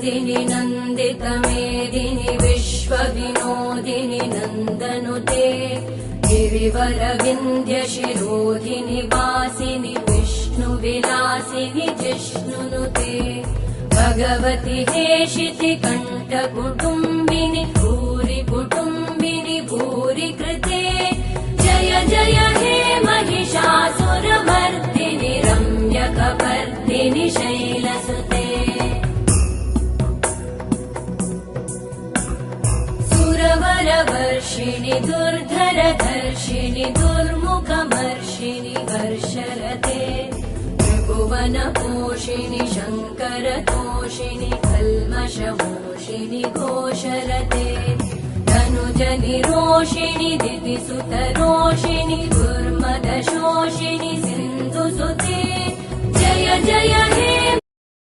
नन्दिनि नन्दितमेदिनि विश्वविनोदिनि नन्दनुते गिरिवरविन्ध्यशिरोधिनि वासिनि विष्णुविलासिनि जिष्णुनुते भगवति हेशिति कण्ठकुटुम्बिनि भूरि कुटुम्बिनि भूरि कृते जय जय हे महिषासुरमर्दिनि रम्यकपर्दिनि शैलसुते सुरवरवर्षिणि दुर्धरधर्षिणि दुर्मुखमर्षिणि वर्षरते त्रिभुवनपोषिणि शङ्करतोषिणि कल्मषमोषिणि घोषरते धनुजनिरोषिणि दितिसुतरोषिणि दुर्मदशोषिणि सिन्धुसुते जय जय हे